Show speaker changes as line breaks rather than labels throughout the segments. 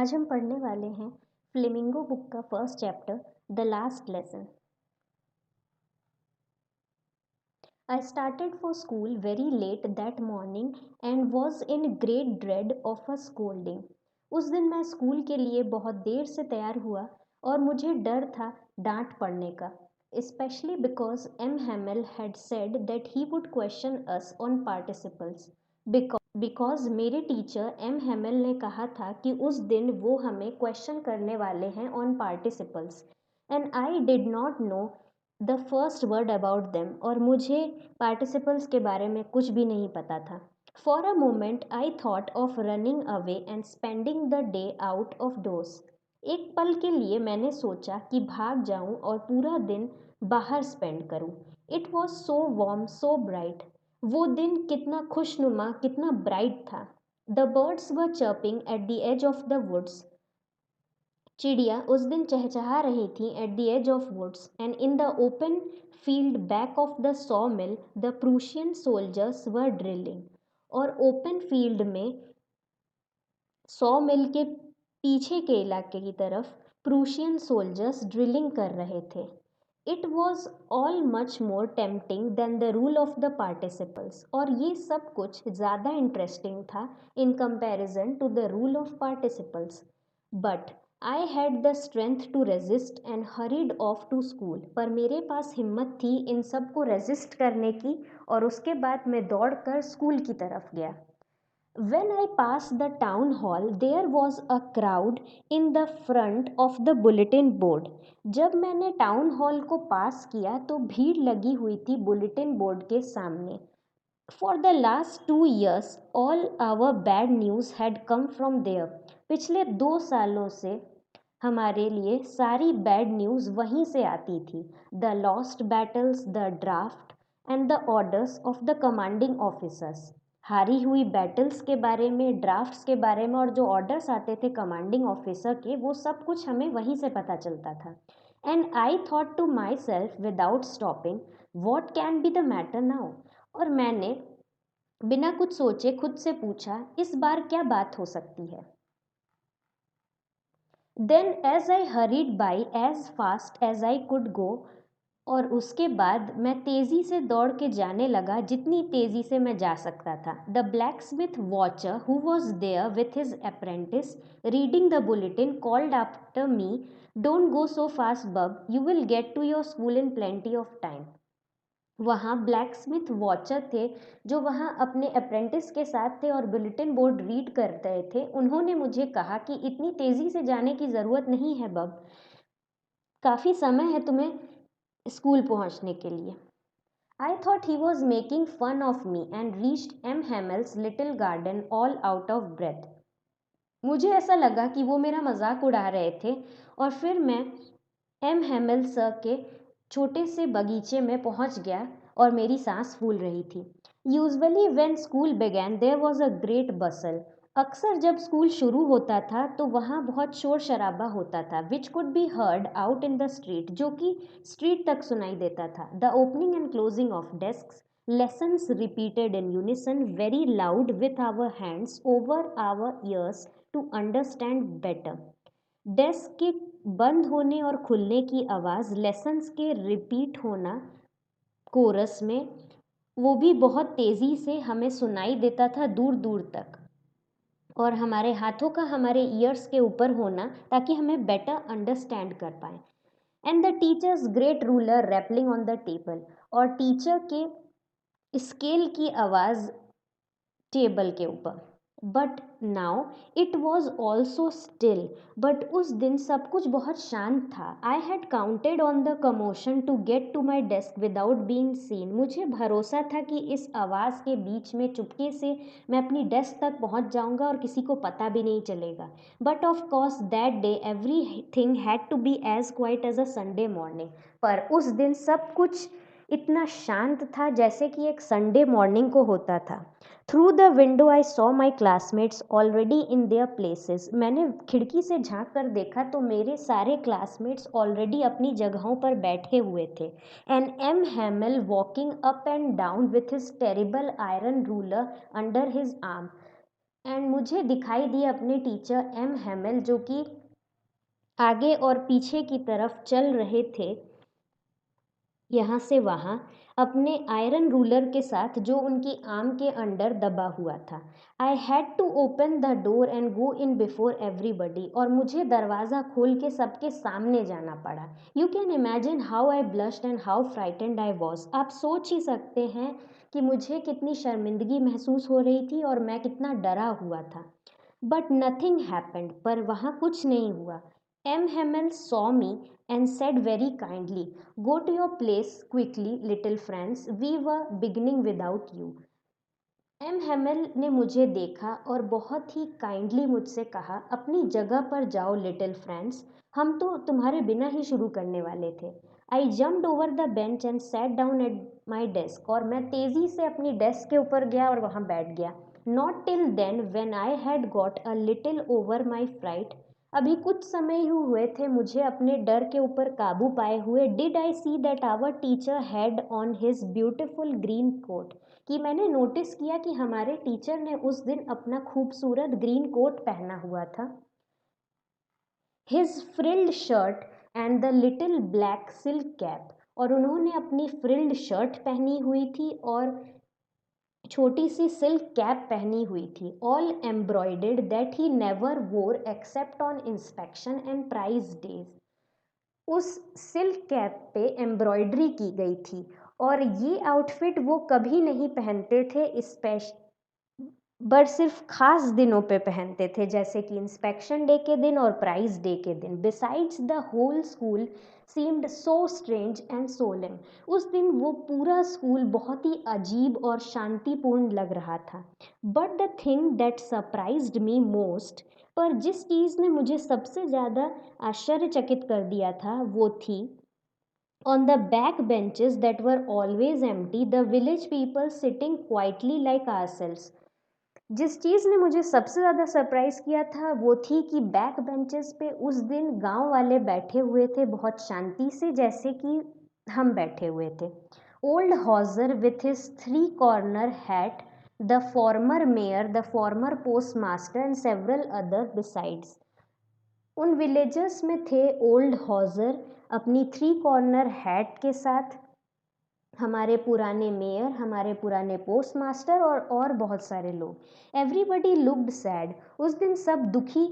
आज हम पढ़ने वाले हैं फ्लेमिंगो बुक का first chapter the last lesson. I started for school very late that morning and was in great dread of a scolding. उस दिन मैं स्कूल के लिए बहुत देर से तैयार हुआ और मुझे डर था डांट पड़ने का, especially because M. Hamel had said that he would question us on participles. Because मेरे टीचर एम हेमल ने कहा था कि उस दिन वो हमें क्वेश्चन करने वाले हैं on participles and I did not know the first word about them, और मुझे पार्टिसिपल्स के बारे में कुछ भी नहीं पता था। For a moment I thought of running away and spending the day out of doors. एक पल के लिए मैंने सोचा कि भाग जाऊं और पूरा दिन बाहर स्पेंड करूं। It was so warm so bright. वो दिन कितना खुशनुमा कितना ब्राइट था। The birds were chirping at the edge of the woods. चिड़िया उस दिन चहचहा रही थी at the edge of woods and in the open field back of the saw mill the Prussian soldiers were drilling. और open field में saw mill के पीछे के इलाके की तरफ प्रूशियन सोल्जर्स ड्रिलिंग कर रहे थे। It was all much more tempting than the rule of the participles. और ये सब कुछ ज़्यादा इंटरेस्टिंग था in comparison to the rule of participles. But I had the strength to resist and hurried off to school. पर मेरे पास हिम्मत थी इन सब को रेजिस्ट करने की और उसके बाद मैं दौड़ कर स्कूल की तरफ गया। When I passed the town hall, there was a crowd in the front of the bulletin board. जब मैंने टाउन हॉल को पास किया तो भीड़ लगी हुई थी बुलेटिन बोर्ड के सामने। For the last 2 years, all our bad news had come from there. पिछले 2 सालों से हमारे लिए सारी बैड न्यूज़ वहीं से आती थी। The lost battles, the draft and the orders of the commanding officers. हारी हुई बैटल्स के बारे में, ड्राफ्ट्स के बारे में, और जो ऑर्डर्स आते थे कमांडिंग ऑफिसर के, वो सब कुछ हमें वहीं से पता चलता था। And I thought to my self without stopping, what can be the matter now. और मैंने बिना कुछ सोचे खुद से पूछा, इस बार क्या बात हो सकती है। Then as I hurried by as fast as I could go, और उसके बाद मैं तेज़ी से दौड़ के जाने लगा जितनी तेज़ी से मैं जा सकता था। The blacksmith Wachter who was there with his apprentice reading the bulletin called after me, don't go so fast bub, you will get to your school in plenty of time. वहाँ ब्लैकस्मिथ वॉचर थे जो वहाँ अपने apprentice के साथ थे और bulletin board read कर रहे थे। उन्होंने मुझे कहा कि इतनी तेज़ी से जाने की ज़रूरत नहीं है बब, काफ़ी समय है तुम्हें स्कूल पहुँचने के लिए। I thought he was making fun of me and reached M Hamel's little garden all out of breath. मुझे ऐसा लगा कि वो मेरा मजाक उड़ा रहे थे और फिर मैं एम हेमल सर के छोटे से बगीचे में पहुंच गया और मेरी सांस फूल रही थी। Usually when school began there was a great bustle. अक्सर जब स्कूल शुरू होता था तो वहाँ बहुत शोर शराबा होता था, which could be heard out in the street, जो कि स्ट्रीट तक सुनाई देता था। The opening and closing of desk, lessons repeated in unison very loud with our hands over our ears to understand better. Desk के बंद होने और खुलने की आवाज़, लेसन्स के रिपीट होना कोरस में, वो भी बहुत तेज़ी से हमें सुनाई देता था दूर दूर तक, और हमारे हाथों का हमारे ईयर्स के ऊपर होना ताकि हमें बेटर अंडरस्टैंड कर पाए। And the teacher's great ruler rapping on the table, और टीचर के स्केल की आवाज़ टेबल के ऊपर। But now it was also still, but उस दिन सब कुछ बहुत शांत था। I had counted on the commotion to get to my desk without being seen. मुझे भरोसा था कि इस आवाज़ के बीच में चुपके से मैं अपनी डेस्क तक पहुंच जाऊंगा और किसी को पता भी नहीं चलेगा। But of course that day every thing had to be as quiet as a Sunday morning. पर उस दिन सब कुछ इतना शांत था जैसे कि एक संडे मॉर्निंग को होता था। Through the window I saw my classmates already in their places. मैंने खिड़की से झांक कर देखा तो मेरे सारे क्लासमेट्स ऑलरेडी अपनी जगहों पर बैठे हुए थे। And M Hamel walking up and down with his terrible iron ruler under his arm. And मुझे दिखाई दिए अपने टीचर एम हेमल, जो कि आगे और पीछे की तरफ चल रहे थे, यहाँ से वहाँ, अपने आयरन रूलर के साथ जो उनकी आर्म के अंडर दबा हुआ था। I had to open the door and go in before everybody, और मुझे दरवाज़ा खोल के सबके सामने जाना पड़ा। You can imagine how I blushed and how frightened I was. आप सोच ही सकते हैं कि मुझे कितनी शर्मिंदगी महसूस हो रही थी और मैं कितना डरा हुआ था। बट नथिंग हैपेंड, पर वहाँ कुछ नहीं हुआ। M Hamel saw me and said very kindly, "Go to your place quickly, little friends. We were beginning without you." M Hamel ने मुझे देखा और बहुत ही काइंडली मुझसे कहा, अपनी जगह पर जाओ लिटिल फ्रेंड्स, हम तो तुम्हारे बिना ही शुरू करने वाले थे। आई jumped over the bench and sat down at my desk, और मैं तेज़ी से अपनी डेस्क के ऊपर गया और वहाँ बैठ गया। Not till then when I had got a little over my fright, अभी कुछ समय ही हुए थे मुझे अपने डर के ऊपर काबू पाए हुए, did I see that our teacher had on his beautiful green coat, कि मैंने नोटिस किया कि हमारे टीचर ने उस दिन अपना खूबसूरत ग्रीन कोट पहना हुआ था। His frilled shirt and the little black silk cap, और उन्होंने अपनी फ्रिल्ड शर्ट पहनी हुई थी और छोटी सी सिल्क कैप पहनी हुई थी, all embroidered, that he never wore except on inspection and prize days. उस सिल्क कैप पे एम्ब्रॉयडरी की गई थी, और ये आउटफिट वो कभी नहीं पहनते थे, बट सिर्फ खास दिनों पे पहनते थे, जैसे कि इंस्पेक्शन डे के दिन और प्राइज डे के दिन। Besides the whole school seemed so strange and solemn, उस दिन वो पूरा स्कूल बहुत ही अजीब और शांतिपूर्ण लग रहा था। But the thing that surprised me most, पर जिस चीज़ ने मुझे सबसे ज़्यादा आश्चर्यचकित कर दिया था वो थी, on the back benches that were always empty, the village people sitting quietly like ourselves। जिस चीज़ ने मुझे सबसे ज़्यादा सरप्राइज किया था वो थी कि बैक बेंचेस पे उस दिन गांव वाले बैठे हुए थे, बहुत शांति से, जैसे कि हम बैठे हुए थे। Old Hauser with his three corner hat, the former mayor, the former postmaster and several other besides. उन विलेजर्स में थे ओल्ड हॉजर अपनी थ्री कॉर्नर हैट के साथ, हमारे पुराने मेयर, हमारे पुराने पोस्ट मास्टर और बहुत सारे लोग। एवरीबडी लुक्ड सैड, उस दिन सब दुखी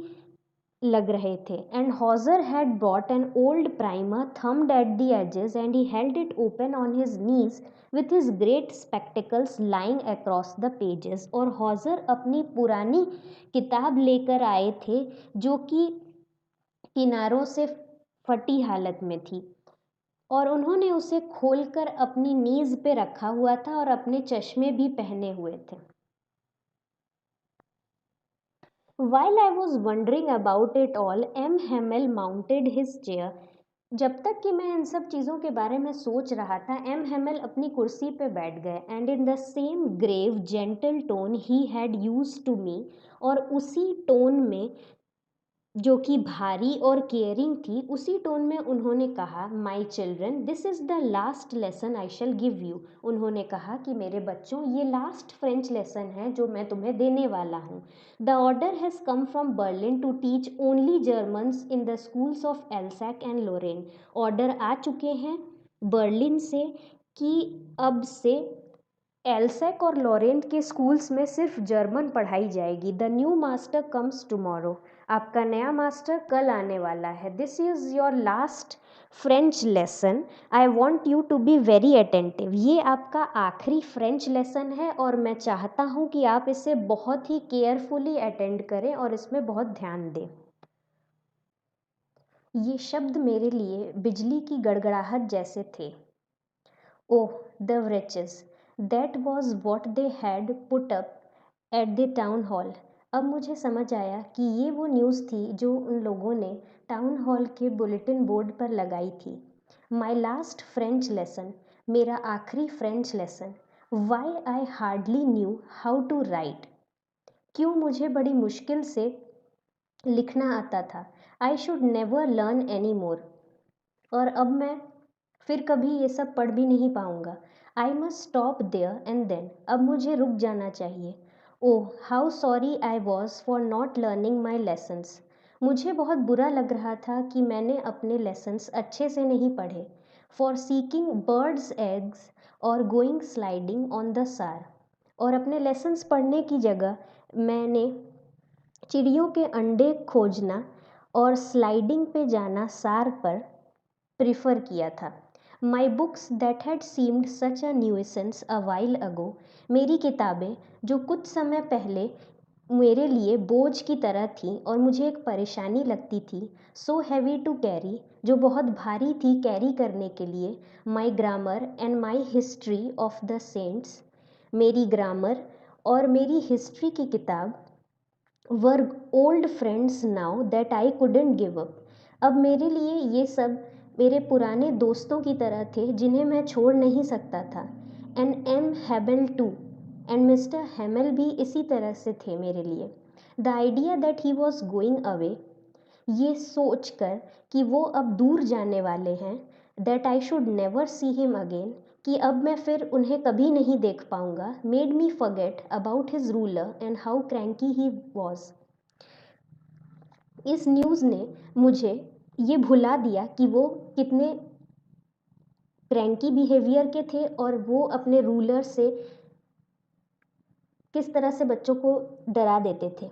लग रहे थे। And Hauser had brought an old primer thumbed at the edges and he held it open on his knees with his great spectacles lying across the pages. और हॉजर अपनी पुरानी किताब लेकर आए थे जो कि किनारों से फटी हालत में थी, और उन्होंने उसे खोलकर अपनी नीज पे रखा हुआ था और अपने चश्मे भी पहने हुए थे। While I was wondering about it all, M. Hamel mounted his chair। जब तक कि मैं इन सब चीज़ों के बारे में सोच रहा था, एम हेमल अपनी कुर्सी पे बैठ गए। And in the same grave gentle tone he had use to me, और उसी टोन में जो कि भारी और केयरिंग थी, उसी टोन में उन्होंने कहा, my children, this is the last lesson I shell give you. उन्होंने कहा कि मेरे बच्चों, ये लास्ट फ्रेंच लेसन है जो मैं तुम्हें देने वाला हूँ। The order has come from Berlin to teach only Germans in the schools of Alsace and Lorraine. Order आ चुके हैं बर्लिन से कि अब से एल्सैक और लॉरेंट के स्कूल्स में सिर्फ जर्मन पढ़ाई जाएगी। The new master comes tomorrow, आपका नया मास्टर कल आने वाला है। This is your last French lesson, I want you to be very attentive. ये आपका आखिरी फ्रेंच लेसन है और मैं चाहता हूँ कि आप इसे बहुत ही केयरफुली अटेंड करें और इसमें बहुत ध्यान दें। ये शब्द मेरे लिए बिजली की गड़गड़ाहट जैसे थे। ओह, the wretches, that was what they had put up at the town hall। अब मुझे समझ आया कि ये वो न्यूज़ थी जो उन लोगों ने टाउन हॉल के बुलेटिन बोर्ड पर लगाई थी। माई लास्ट फ्रेंच लेसन, मेरा आखिरी French lesson. Why I hardly knew how to write, क्यों मुझे बड़ी मुश्किल से लिखना आता था। I should never learn any more, और अब मैं फिर कभी ये सब पढ़ भी नहीं पाऊंगा। I must stop there and then, अब मुझे रुक जाना चाहिए। Oh how sorry I was for not learning my lessons. मुझे बहुत बुरा लग रहा था कि मैंने अपने लेसन्स अच्छे से नहीं पढ़े। फॉर सीकिंग बर्ड्स एग्स और गोइंग स्लाइडिंग ऑन द सार। और अपने लेसन्स पढ़ने की जगह मैंने चिड़ियों के अंडे खोजना और स्लाइडिंग पे जाना सार पर प्रिफर किया था। My books that had seemed such a nuisance a while ago. मेरी किताबें जो कुछ समय पहले मेरे लिए बोझ की तरह थी और मुझे एक परेशानी लगती थी, सो हैवी टू कैरी, जो बहुत भारी थी कैरी करने के लिए, my grammar and my history of the saints, मेरी ग्रामर और मेरी हिस्ट्री की किताब, were old friends now that I couldn't give up. अब मेरे लिए ये सब मेरे पुराने दोस्तों की तरह थे जिन्हें मैं छोड़ नहीं सकता था। And M Hamel too, and mister Hamel भी इसी तरह से थे मेरे लिए। The idea that he was going away, ये सोच कर कि वो अब दूर जाने वाले हैं, that I should never see him again, कि अब मैं फिर उन्हें कभी नहीं देख पाऊंगा, made me forget about his ruler and how cranky he was. इस न्यूज़ ने मुझे ये भुला दिया कि वो कितने क्रैंकी बिहेवियर के थे और वो अपने रूलर से किस तरह से बच्चों को डरा देते थे।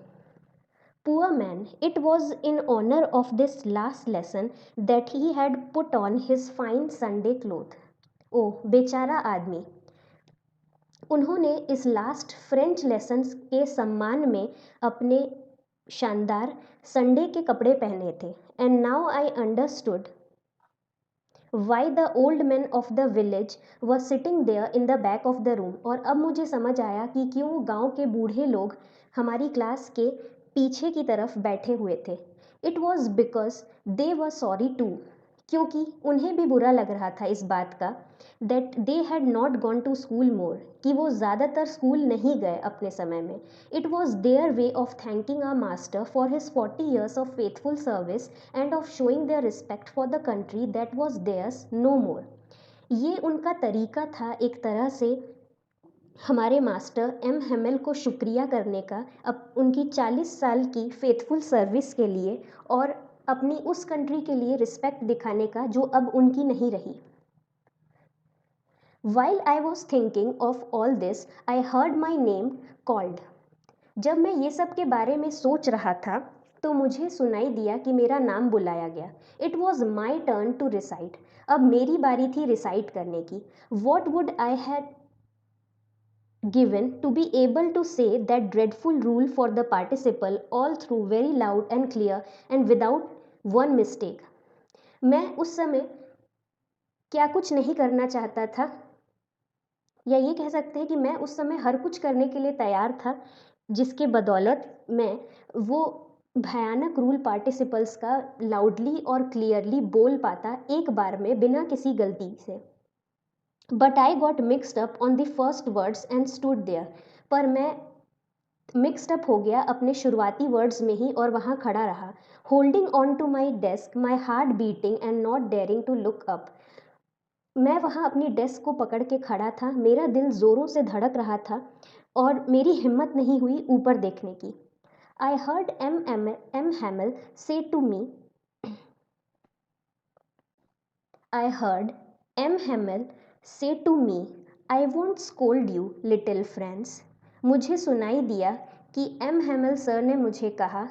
Poor man, it was in honor of this last lesson that he had put on his fine Sunday cloth. ओह बेचारा आदमी, उन्होंने इस लास्ट फ्रेंच लेसन के सम्मान में अपने शानदार संडे के कपड़े पहने थे। And now I understood why the old man of the village was sitting there in the back of the room. और अब मुझे समझ आया कि क्यों गांव के बूढ़े लोग हमारी क्लास के पीछे की तरफ बैठे हुए थे। It was because they were sorry too, क्योंकि उन्हें भी बुरा लग रहा था इस बात का, that they had not gone to school more, कि वो ज़्यादातर स्कूल नहीं गए अपने समय में। It was their way of thanking our master for his 40 years of faithful service and of showing their respect for the country that was theirs no more. ये उनका तरीका था एक तरह से हमारे मास्टर एम हेमल को शुक्रिया करने का, अब उनकी 40 साल की फेथफुल सर्विस के लिए और अपनी उस कंट्री के लिए रिस्पेक्ट दिखाने का जो अब उनकी नहीं रही। While I was thinking of all this, I heard my name called. जब मैं ये सब के बारे में सोच रहा था तो मुझे सुनाई दिया कि मेरा नाम बुलाया गया। It was my turn to recite. अब मेरी बारी थी रिसाइट करने की। What would I had given to be able to say that dreadful rule for the participle all through very loud and clear and without one mistake. मैं उस समय क्या कुछ नहीं करना चाहता था, या ये कह सकते हैं कि मैं उस समय हर कुछ करने के लिए तैयार था जिसके बदौलत मैं वो भयानक रूल पार्टिसिपल्स का लाउडली और क्लियरली बोल पाता एक बार में बिना किसी गलती से। But I got mixed up on the first words and stood there, पर मैं मिक्सड अप हो गया अपने शुरुआती वर्ड्स में ही और वहाँ खड़ा रहा। Holding on to my desk, my heart beating and not daring to look up. मैं वहाँ अपनी डेस्क को पकड़ के खड़ा था, मेरा दिल ज़ोरों से धड़क रहा था और मेरी हिम्मत नहीं हुई ऊपर देखने की। आई heard M Hamel say to me, I heard M Hamel say to me, I won't scold you little friends. मुझे सुनाई दिया कि एम हैमल सर ने मुझे कहा,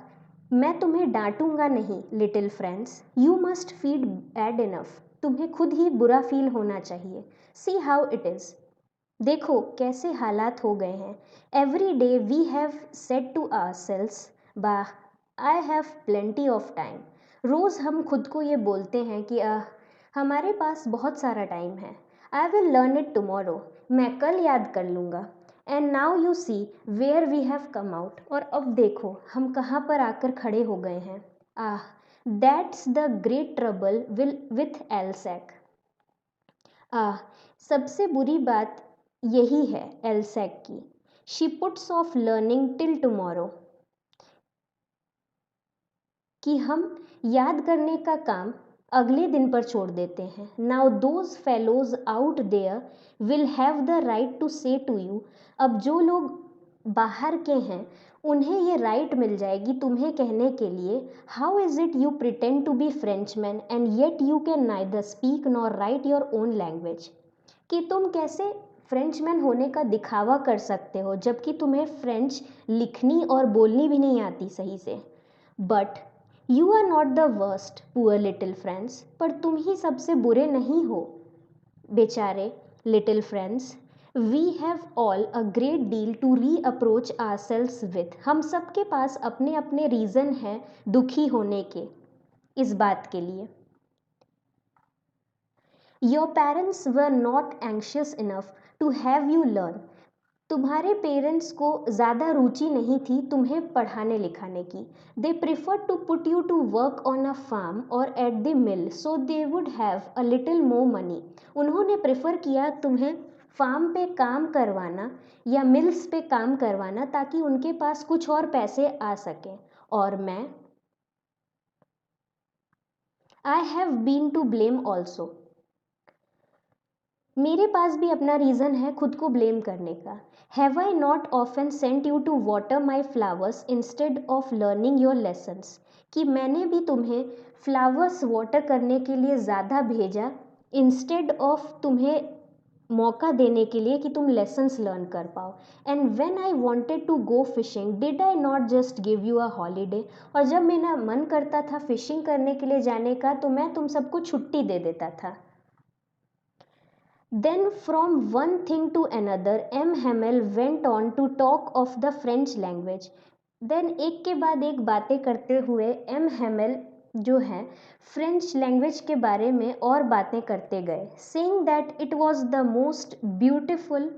मैं तुम्हें डांटूंगा नहीं little friends, you must feel bad enough, तुम्हें खुद ही बुरा फील होना चाहिए। सी हाउ इट इज़, देखो कैसे हालात हो गए हैं। Every day we have said to ourselves, bah I have plenty of time. रोज़ हम खुद को ये बोलते हैं कि हमारे पास बहुत सारा टाइम है। I will learn it tomorrow, मैं कल याद कर लूँगा। And now you see where we have come out, और अब देखो हम कहाँ पर आकर खड़े हो गए हैं। That's the great trouble will with Alsace. सबसे बुरी बात यही है एलसैक की। She puts off learning till tomorrow, कि हम याद करने का काम अगले दिन पर छोड़ देते हैं। Now those fellows out there will have the right to say to you, अब जो लोग बाहर के हैं, उन्हें ये राइट मिल जाएगी तुम्हें कहने के लिए, how is it you pretend to be Frenchman and yet you can neither speak nor write your own language, कि तुम कैसे फ्रेंचमैन होने का दिखावा कर सकते हो जबकि तुम्हें फ्रेंच लिखनी और बोलनी भी नहीं आती सही से। But you are not the worst poor little friends, पर तुम ही सबसे बुरे नहीं हो बेचारे little friends. We have all a great deal to reproach ourselves with, हम सबके पास अपने अपने रीज़न हैं दुखी होने के इस बात के लिए। Your parents were not anxious enough to have you learn, तुम्हारे पेरेंट्स को ज़्यादा रुचि नहीं थी तुम्हें पढ़ाने लिखाने की। They prefer to put you to work on a farm or at the mill so they would have a little more money, उन्होंने प्रेफर किया तुम्हें फार्म पे काम करवाना या मिल्स पे काम करवाना ताकि उनके पास कुछ और पैसे आ सकें। और मैं, I have been to blame also, मेरे पास भी अपना रीज़न है खुद को ब्लेम करने का। Have I not often sent you to water my flowers instead of learning your lessons, कि मैंने भी तुम्हें फ्लावर्स वाटर करने के लिए ज़्यादा भेजा इंस्टेड ऑफ तुम्हें मौका देने के लिए कि तुम लेसन्स लर्न कर पाओ। And when I wanted to go fishing did I not just give you a holiday, और जब मेरा मन करता था फिशिंग करने के लिए जाने का तो मैं तुम सबको छुट्टी दे देता था। Then from one thing to another, M. Hamel went on to talk of the French language. Then एक के बाद एक बातें करते हुए एम हेमल जो है फ्रेंच लैंग्वेज के बारे में और बातें करते गए, saying that it was the most beautiful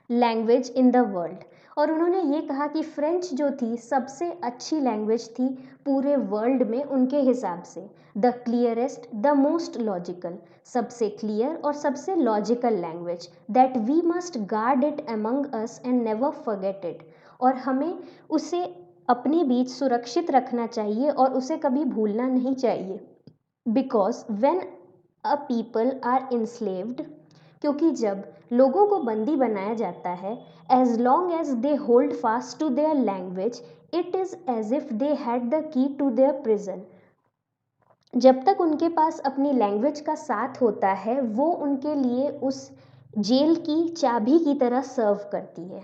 language in the world, और उन्होंने ये कहा कि फ्रेंच जो थी सबसे अच्छी लैंग्वेज थी पूरे वर्ल्ड में उनके हिसाब से। The clearest, the most logical, सबसे क्लियर और सबसे logical language, that we must guard it among us and never forget it, और हमें उसे अपने बीच सुरक्षित रखना चाहिए और उसे कभी भूलना नहीं चाहिए। Because when a people are enslaved, क्योंकि जब लोगों को बंदी बनाया जाता है, as long as they hold fast to their language it is as if they had the key to their prison, जब तक उनके पास अपनी लैंग्वेज का साथ होता है वो उनके लिए उस जेल की चाबी की तरह सर्व करती है।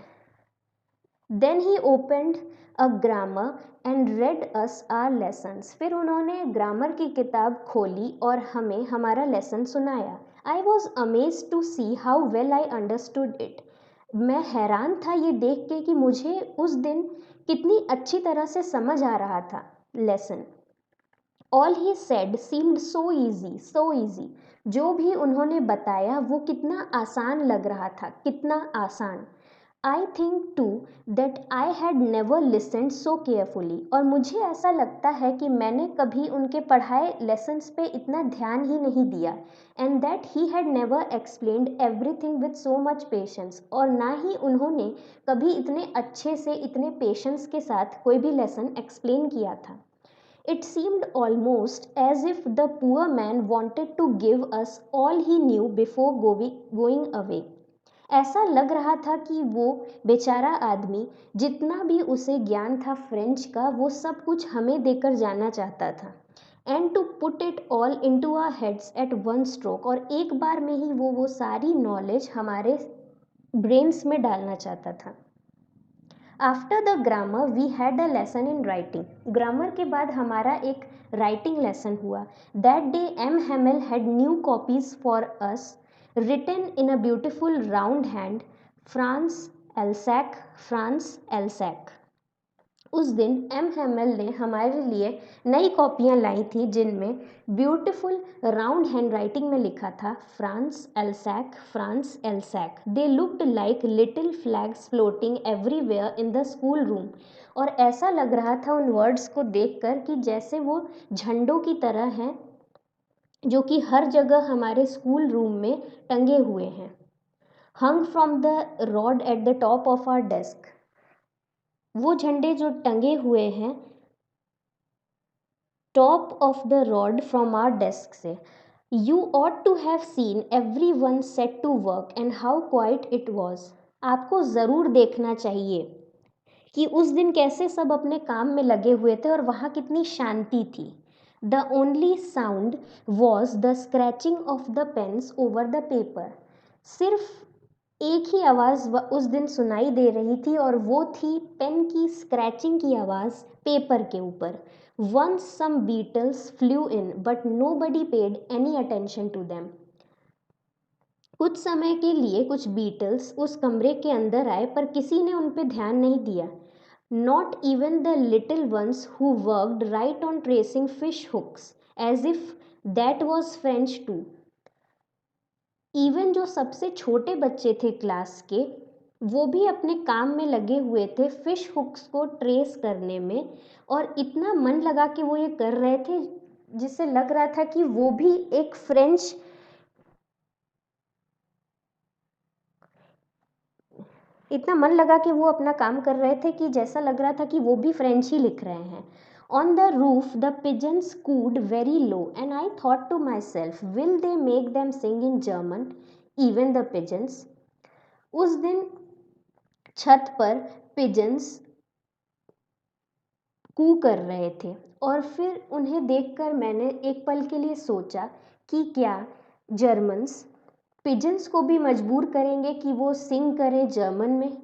Then he opened a grammar and read us our lessons, फिर उन्होंने ग्रामर की किताब खोली और हमें हमारा लेसन सुनाया। I was amazed to see how well I understood it, मैं हैरान था ये देख के कि मुझे उस दिन कितनी अच्छी तरह से समझ आ रहा था lesson. All he said seemed so easy, so easy, जो भी उन्होंने बताया वो कितना आसान लग रहा था, कितना आसान। I think too that I had never listened so carefully, और मुझे ऐसा लगता है कि मैंने कभी उनके पढ़ाए लेसन्स पे इतना ध्यान ही नहीं दिया। And that he had never explained everything with so much patience, और ना ही उन्होंने कभी इतने अच्छे से इतने पेशेंस के साथ कोई भी लेसन एक्सप्लेन किया था। It seemed almost as if the poor man wanted to give us all he knew before going away. ऐसा लग रहा था कि वो बेचारा आदमी जितना भी उसे ज्ञान था फ्रेंच का वो सब कुछ हमें देकर जाना चाहता था। And to put it all into our heads at one stroke, और एक बार में ही वो सारी नॉलेज हमारे ब्रेन्स में डालना चाहता था। After the grammar we had a lesson in writing, grammar के बाद हमारा एक राइटिंग लेसन हुआ। That day M Hamel had new copies for us written in a beautiful round hand, France Alsace, France Alsace. उस दिन M Hamel ने हमारे लिए नई कॉपियाँ लाई थी जिनमें ब्यूटीफुल राउंड हैंड राइटिंग में लिखा था France Alsace, France Alsace. They looked like little flags floating everywhere in the schoolroom, और ऐसा लग रहा था उन वर्ड्स को देखकर कि जैसे वो झंडों की तरह हैं जो कि हर जगह हमारे स्कूल रूम में टंगे हुए हैं। Hung from the rod at the top of our desk, वो झंडे जो टंगे हुए हैं top of the rod from our desk से। You ought to have seen everyone set to work and how quiet it was, आपको ज़रूर देखना चाहिए कि उस दिन कैसे सब अपने काम में लगे हुए थे और वहाँ कितनी शांति थी। The only sound was the scratching of the pens over the paper. सिर्फ एक ही आवाज़ उस दिन सुनाई दे रही थी और वो थी पेन की स्क्रैचिंग की आवाज़ पेपर के ऊपर। Once some beetles flew in but nobody paid any attention to them. कुछ समय के लिए कुछ बीटल्स उस कमरे के अंदर आए पर किसी ने उन पर ध्यान नहीं दिया। Not even the little ones who worked right on tracing fish hooks as if that was French too. इवन जो सबसे छोटे बच्चे थे क्लास के, वो भी अपने काम में लगे हुए थे फिश हुक्स को ट्रेस करने में, और इतना मन लगा के वो ये कर रहे थे जिससे लग रहा था कि वो भी एक फ्रेंच, इतना मन लगा कि वो अपना काम कर रहे थे कि जैसा लग रहा था कि वो भी फ्रेंच ही लिख रहे हैं। On the roof the pigeons cooed very low and I thought to my self, will they make them sing in German, even the pigeons. उस दिन छत पर पिजन्स कू कर रहे थे और फिर उन्हें देखकर मैंने एक पल के लिए सोचा कि क्या जर्मन्स पिजन्स को भी मजबूर करेंगे कि वो सिंग करें जर्मन में।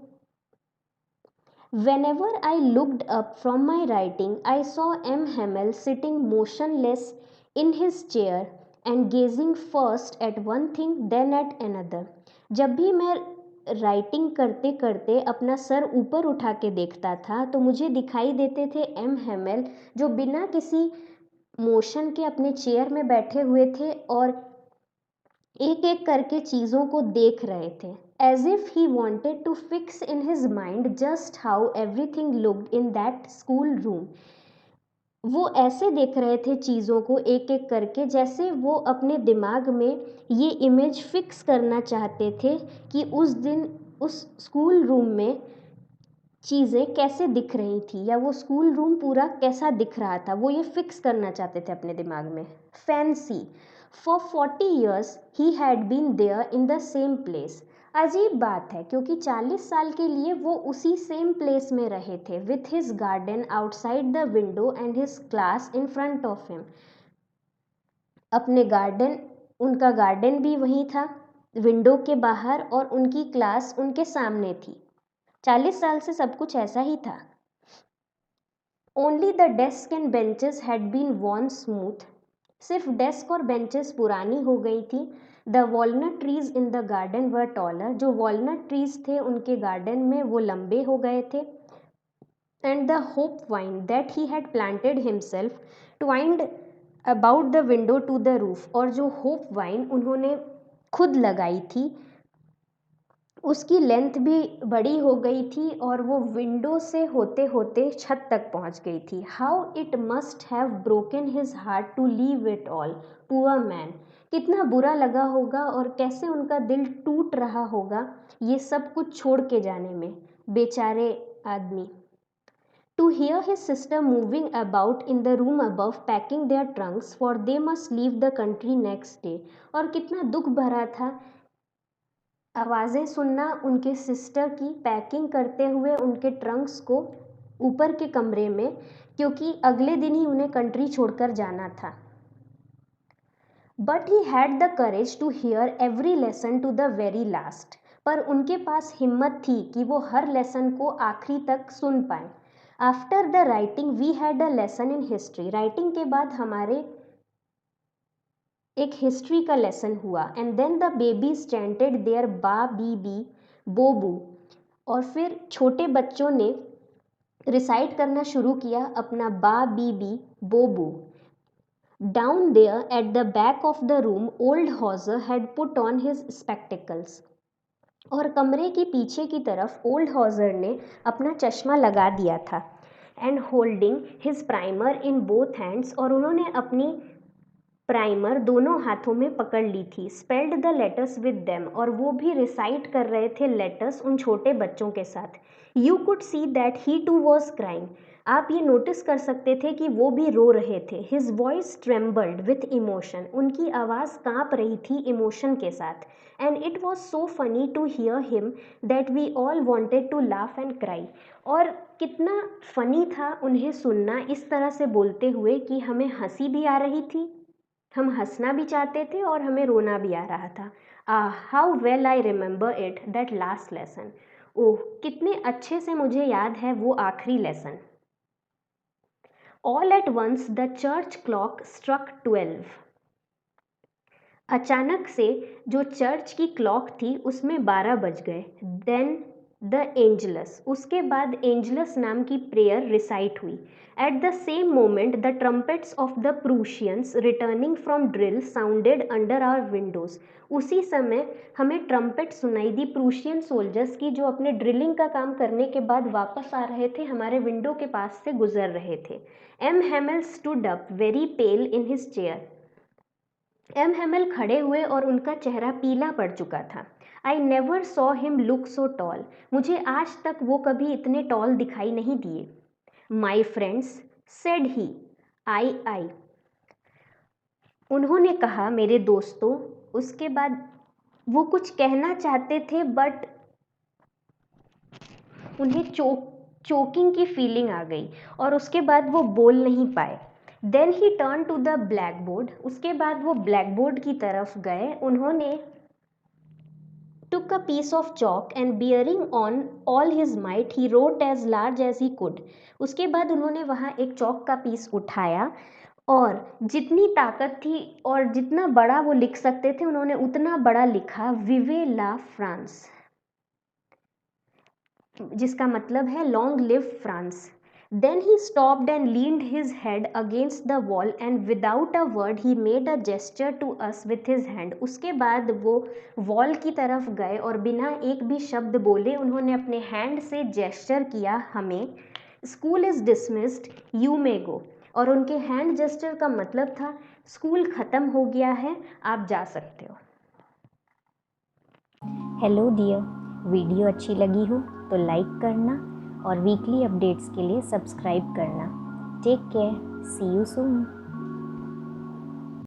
Whenever I looked up from my writing, I saw M. Hamel sitting motionless in his chair and gazing first at one thing then at another. जब भी मैं राइटिंग करते करते अपना सर ऊपर उठा के देखता था तो मुझे दिखाई देते थे एम हेमेल, जो बिना किसी मोशन के अपने चेयर में बैठे हुए थे और एक एक करके चीज़ों को देख रहे थे, as if he wanted to fix in his mind just how everything looked in that school room. वो ऐसे देख रहे थे चीज़ों को एक एक करके जैसे वो अपने दिमाग में ये इमेज फिक्स करना चाहते थे कि उस दिन उस स्कूल रूम में चीज़ें कैसे दिख रही थी या वो स्कूल रूम पूरा कैसा दिख रहा था, वो ये फिक्स करना चाहते थे अपने दिमाग में। Fancy for 40 years he had been there in the same place. अजीब बात है क्योंकि 40 साल के लिए वो उसी सेम प्लेस में रहे थे, with his garden outside the window and his class in front of him. अपने गार्डन, उनका गार्डन भी वहीं था विंडो के बाहर, और उनकी क्लास उनके सामने थी। 40 साल से सब कुछ ऐसा ही था। Only the desk and benches had been worn smooth. सिर्फ डेस्क और बेंचेस पुरानी हो गई थी। The walnut trees in the garden were taller. जो वॉलनट ट्रीज थे उनके गार्डन में वो लंबे हो गए थे। And the hop vine that he had planted himself twined about the window to the roof. और जो होप वाइन उन्होंने खुद लगाई थी उसकी लेंथ भी बड़ी हो गई थी और वो विंडो से होते होते छत तक पहुंच गई थी। How it must have broken his heart to leave it all, poor man. कितना बुरा लगा होगा और कैसे उनका दिल टूट रहा होगा ये सब कुछ छोड़ के जाने में, बेचारे आदमी। To hear his sister moving about in the room above packing their trunks for they must leave the country next day। और कितना दुख भरा था आवाज़ें सुनना उनके सिस्टर की पैकिंग करते हुए उनके ट्रंक्स को ऊपर के कमरे में, क्योंकि अगले दिन ही उन्हें कंट्री छोड़कर जाना था। But he had the courage to hear every lesson to the very last. पर उनके पास हिम्मत थी कि वो हर लेसन को आखिरी तक सुन पाए। After the writing we had a lesson in history. Writing के बाद हमारे एक हिस्ट्री का लेसन हुआ। And then the baby chanted their ba B B bo bu. और फिर छोटे बच्चों ने रिसाइट करना शुरू किया अपना बा बी बी बोबू। Down there at the back of the room old Hauser had put on his spectacles. और कमरे के पीछे की तरफ ओल्ड हॉजर ने अपना चश्मा लगा दिया था। And holding his primer in both hands. और उन्होंने अपनी प्राइमर दोनों हाथों में पकड़ ली थी, spelled the letters with them, और वो भी रिसाइट कर रहे थे लेटर्स उन छोटे बच्चों के साथ। You could see that he too was crying. आप ये नोटिस कर सकते थे कि वो भी रो रहे थे। His voice trembled with emotion. उनकी आवाज़ कांप रही थी इमोशन के साथ। And it was so funny to hear him that we all wanted to laugh and cry. और कितना फनी था उन्हें सुनना इस तरह से बोलते हुए कि हमें हंसी भी आ रही थी, हम हंसना भी चाहते थे और हमें रोना भी आ रहा था। How well I remember it that last lesson. ओह, कितने अच्छे से मुझे याद है वो आखिरी lesson. All at once the church clock struck 12। अचानक से जो चर्च की क्लॉक थी उसमें 12 बज गए। देन द एंजलस, उसके बाद एंजलस नाम की प्रेयर रिसाइट हुई। At the same moment the trumpets of the Prussians returning from drill sounded under our windows. उसी समय हमें ट्रम्पेट सुनाई दी प्रूशियन सोल्जर्स की, जो अपने ड्रिलिंग का काम करने के बाद वापस आ रहे थे, हमारे विंडो के पास से गुजर रहे थे। M Hamel stood up very pale in his chair. M Hamel खड़े हुए और उनका चेहरा पीला पड़ चुका था। I never saw him look so tall. मुझे आज तक वो कभी इतने टॉल दिखाई नहीं दिए। माई फ्रेंड्स, सेड ही, आई। उन्होंने कहा, मेरे दोस्तों। उसके बाद वो कुछ कहना चाहते थे बट उन्हें चोकिंग की फीलिंग आ गई और उसके बाद वो बोल नहीं पाए। Then he turned to the blackboard. उसके बाद वो ब्लैक बोर्ड की तरफ गए। उन्होंने took a piece of chalk and bearing on all his might he wrote as large as he could। उसके बाद उन्होंने वहाँ एक चौक का पीस उठाया और जितनी ताकत थी और जितना बड़ा वो लिख सकते थे उन्होंने उतना बड़ा लिखा, विवे ला फ्रांस, जिसका मतलब है long live France. Then he stopped and leaned his head against the wall and without a word he made a gesture to us with his hand. उसके बाद वो वॉल की तरफ गए और बिना एक भी शब्द बोले उन्होंने अपने हैंड से जेस्चर किया हमें, school is dismissed, you may go. और उनके हैंड जेस्चर का मतलब था स्कूल ख़त्म हो गया है, आप जा सकते हो। हेलो डियर, वीडियो अच्छी लगी हो तो लाइक करना और वीकली अपडेट्स के लिए सब्सक्राइब करना। Take care, see you soon.